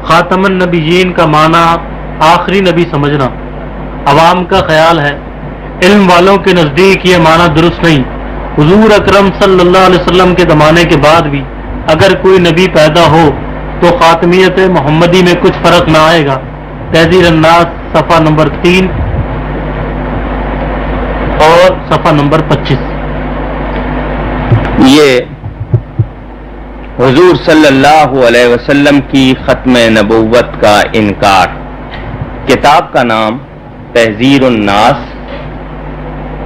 خاتم النبیین کا معنی آخری نبی سمجھنا عوام کا خیال ہے، علم والوں کے نزدیک یہ معنی درست نہیں۔ حضور اکرم صلی اللہ علیہ وسلم کے زمانے کے بعد بھی اگر کوئی نبی پیدا ہو تو خاتمیت محمدی میں کچھ فرق نہ آئے گا۔ تحذیر الناس صفحہ نمبر 3 اور صفحہ نمبر 25۔ یہ حضور صلی اللہ علیہ وسلم کی ختم نبوت کا انکار۔ کتاب کا نام تحذیر الناس،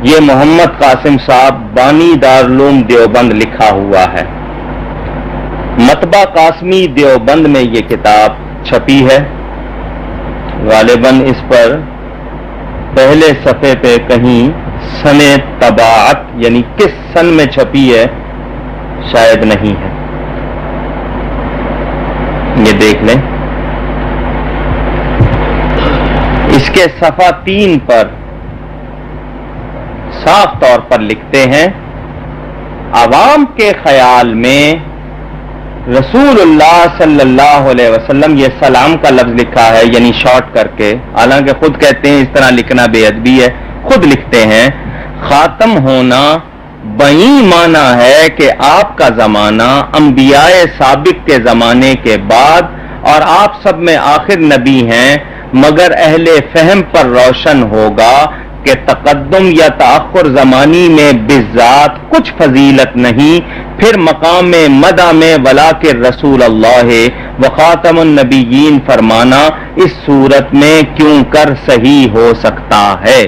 یہ محمد قاسم صاحب بانی دارالعلوم دیوبند لکھا ہوا ہے۔ مطبع قاسمی دیوبند میں یہ کتاب چھپی ہے۔ غالباً اس پر پہلے صفحے پہ کہیں سن طباعت یعنی کس سن میں چھپی ہے شاید نہیں ہے، یہ دیکھ لیں۔ اس کے صفحہ 3 پر صاف طور پر لکھتے ہیں، عوام کے خیال میں رسول اللہ صلی اللہ علیہ وسلم، یہ سلام کا لفظ لکھا ہے یعنی شارٹ کر کے، حالانکہ خود کہتے ہیں اس طرح لکھنا بے ادبی ہے، خود لکھتے ہیں خاتم ہونا بئی معنی ہے کہ آپ کا زمانہ انبیاء سابق کے زمانے کے بعد اور آپ سب میں آخر نبی ہیں، مگر اہل فہم پر روشن ہوگا کہ تقدم یا تاخر زمانی میں بذات کچھ فضیلت نہیں، پھر مقام مدح میں ولاکن رسول اللہ وخاتم النبیین فرمانا اس صورت میں کیوں کر صحیح ہو سکتا ہے۔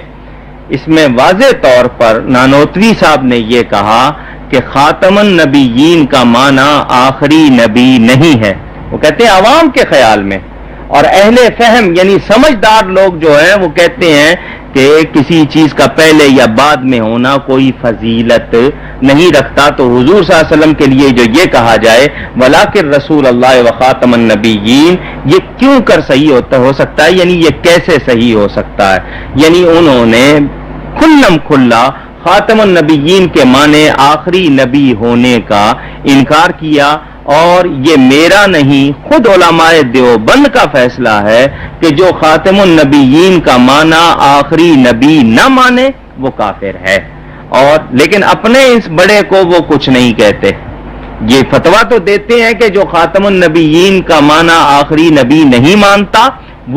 اس میں واضح طور پر نانوتوی صاحب نے یہ کہا کہ خاتم النبیین کا معنی آخری نبی نہیں ہے، وہ کہتے ہیں عوام کے خیال میں، اور اہل فہم یعنی سمجھدار لوگ جو ہیں وہ کہتے ہیں کہ کسی چیز کا پہلے یا بعد میں ہونا کوئی فضیلت نہیں رکھتا، تو حضور صلی اللہ علیہ وسلم کے لیے جو یہ کہا جائے ولاکن رسول اللہ وخاتم النبیین، یہ کیوں کر صحیح ہو سکتا ہے، یعنی یہ کیسے صحیح ہو سکتا ہے؟ یعنی انہوں نے کھلم کھلا خاتم النبیین کے معنی آخری نبی ہونے کا انکار کیا، اور یہ میرا نہیں خود علماء دیوبند کا فیصلہ ہے کہ جو خاتم النبیین کا معنی آخری نبی نہ مانے وہ کافر ہے، اور لیکن اپنے اس بڑے کو وہ کچھ نہیں کہتے۔ یہ فتویٰ تو دیتے ہیں کہ جو خاتم النبیین کا معنی آخری نبی نہیں مانتا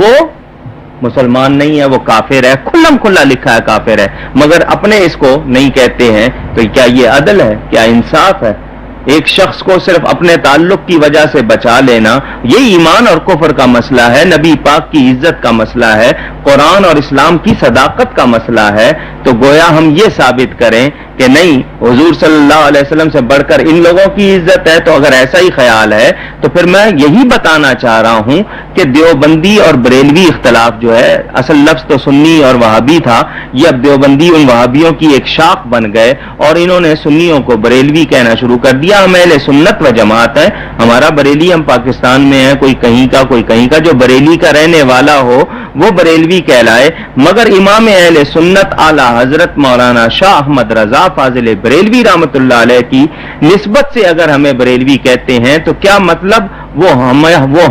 وہ مسلمان نہیں ہے، وہ کافر ہے، کھلم کھلا لکھا ہے کافر ہے، مگر اپنے اس کو نہیں کہتے ہیں۔ تو کیا یہ عدل ہے؟ کیا انصاف ہے؟ ایک شخص کو صرف اپنے تعلق کی وجہ سے بچا لینا، یہ ایمان اور کفر کا مسئلہ ہے، نبی پاک کی عزت کا مسئلہ ہے، قرآن اور اسلام کی صداقت کا مسئلہ ہے، تو گویا ہم یہ ثابت کریں کہ نہیں حضور صلی اللہ علیہ وسلم سے بڑھ کر ان لوگوں کی عزت ہے، تو اگر ایسا ہی خیال ہے تو پھر میں یہی بتانا چاہ رہا ہوں کہ دیوبندی اور بریلوی اختلاف جو ہے، اصل لفظ تو سنی اور وہابی تھا، یہ اب دیوبندی ان وہابیوں کی ایک شاخ بن گئے اور انہوں نے سنیوں کو بریلوی کہنا شروع کر دیا۔ ہم اہل سنت و جماعت ہے، ہمارا بریلی، ہم پاکستان میں ہیں، کوئی کہیں کا کوئی کہیں کا، جو بریلی کا رہنے والا ہو وہ بریلوی کہلائے، مگر امام اہل سنت اعلی حضرت مولانا شاہ احمد رضا فاضل بریلوی رحمۃ اللہ علیہ کی نسبت سے اگر ہمیں بریلوی کہتے ہیں تو کیا مطلب؟ وہ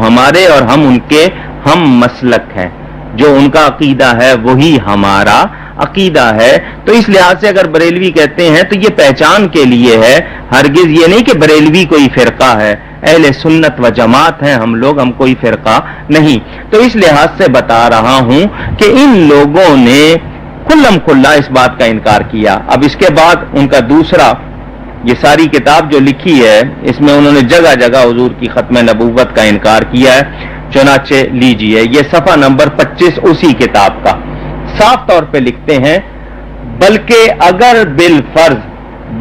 ہمارے اور ہم ان کے ہم مسلک ہیں، جو ان کا عقیدہ ہے وہی ہمارا عقیدہ ہے۔ تو اس لحاظ سے اگر بریلوی کہتے ہیں تو یہ پہچان کے لیے ہے، ہرگز یہ نہیں کہ بریلوی کوئی فرقہ ہے، اہل سنت و جماعت ہیں ہم لوگ، ہم کوئی فرقہ نہیں۔ تو اس لحاظ سے بتا رہا ہوں کہ ان لوگوں نے کھلم کھلا اس بات کا انکار کیا۔ اب اس کے بعد ان کا دوسرا، یہ ساری کتاب جو لکھی ہے اس میں انہوں نے جگہ جگہ حضور کی ختم نبوت کا انکار کیا ہے، چنانچہ لیجئے یہ صفحہ نمبر 25 اسی کتاب کا، صاف طور پہ لکھتے ہیں، بلکہ اگر بالفرض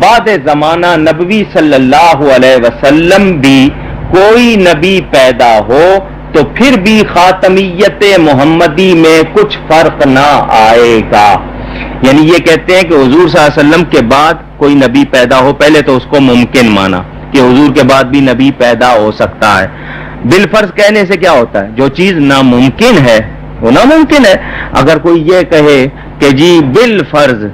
بعد زمانہ نبوی صلی اللہ علیہ وسلم بھی کوئی نبی پیدا ہو تو پھر بھی خاتمیت محمدی میں کچھ فرق نہ آئے گا۔ یعنی یہ کہتے ہیں کہ حضور صلی اللہ علیہ وسلم کے بعد کوئی نبی پیدا ہو، پہلے تو اس کو ممکن مانا کہ حضور کے بعد بھی نبی پیدا ہو سکتا ہے۔ بالفرض کہنے سے کیا ہوتا ہے؟ جو چیز ناممکن ہے وہ ناممکن ہے۔ اگر کوئی یہ کہے کہ جی بالفرض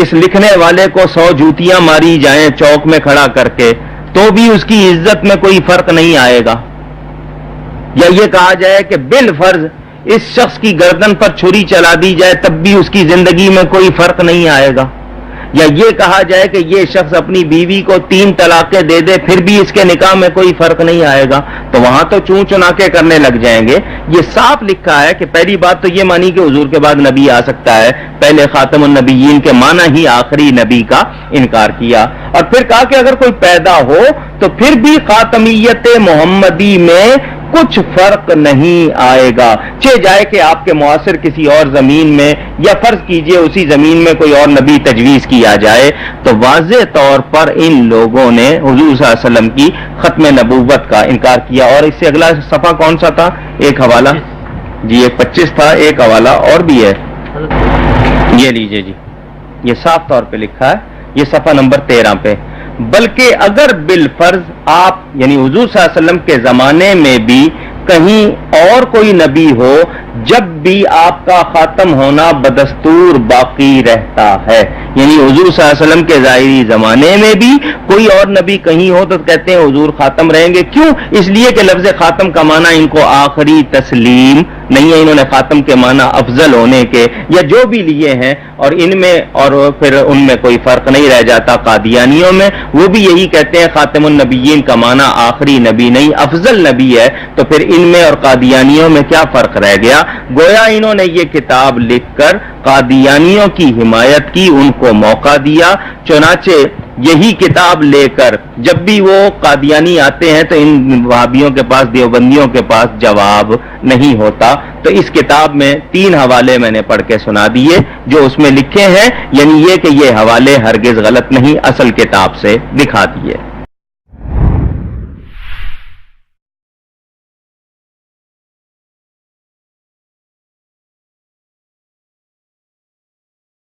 اس لکھنے والے کو 100 جوتیاں ماری جائیں چوک میں کھڑا کر کے تو بھی اس کی عزت میں کوئی فرق نہیں آئے گا، یا یہ کہا جائے کہ بالفرض اس شخص کی گردن پر چھری چلا دی جائے تب بھی اس کی زندگی میں کوئی فرق نہیں آئے گا، یا یہ کہا جائے کہ یہ شخص اپنی بیوی کو 3 طلاقیں دے دے پھر بھی اس کے نکاح میں کوئی فرق نہیں آئے گا، تو وہاں تو چون چنا کے کرنے لگ جائیں گے۔ یہ صاف لکھا ہے کہ پہلی بات تو یہ مانی کہ حضور کے بعد نبی آ سکتا ہے، پہلے خاتم النبیین کے معنی ہی آخری نبی کا انکار کیا، اور پھر کہا کہ اگر کوئی پیدا ہو تو پھر بھی خاتمیت محمدی میں کچھ فرق نہیں آئے گا، چہ جائے کہ آپ کے معاصر کسی اور زمین میں، یا فرض کیجئے اسی زمین میں کوئی اور نبی تجویز کیا جائے، تو واضح طور پر ان لوگوں نے حضور صلی اللہ علیہ وسلم کی ختم نبوت کا انکار کیا۔ اور اس سے اگلا صفحہ کون سا تھا؟ ایک حوالہ جی، ایک 25 تھا، ایک حوالہ اور بھی ہے، یہ لیجئے جی، یہ صاف طور پہ لکھا ہے، یہ صفحہ نمبر 13 پہ، بلکہ اگر بالفرض آپ یعنی حضور صلی اللہ علیہ وسلم کے زمانے میں بھی کہیں اور کوئی نبی ہو، جب بھی آپ کا خاتم ہونا بدستور باقی رہتا ہے، یعنی حضور صلی اللہ علیہ وسلم کے ظاہری زمانے میں بھی کوئی اور نبی کہیں ہو تو کہتے ہیں حضور خاتم رہیں گے۔ کیوں؟ اس لیے کہ لفظ خاتم کا معنی ان کو آخری تسلیم نہیں ہے، انہوں نے خاتم کے معنی افضل ہونے کے یا جو بھی لیے ہیں، اور ان میں اور پھر ان میں کوئی فرق نہیں رہ جاتا۔ قادیانیوں میں وہ بھی یہی کہتے ہیں خاتم النبیین کا معنی آخری نبی نہیں افضل نبی ہے، تو پھر ان میں اور قادیانیوں میں کیا فرق رہ گیا؟ گویا انہوں نے یہ کتاب لکھ کر قادیانیوں کی حمایت کی، ان کو موقع دیا، چنانچہ یہی کتاب لے کر جب بھی وہ قادیانی آتے ہیں تو ان وہابیوں کے پاس، دیوبندیوں کے پاس جواب نہیں ہوتا۔ تو اس کتاب میں 3 حوالے میں نے پڑھ کے سنا دیے جو اس میں لکھے ہیں، یعنی یہ کہ یہ حوالے ہرگز غلط نہیں، اصل کتاب سے دکھا دیے۔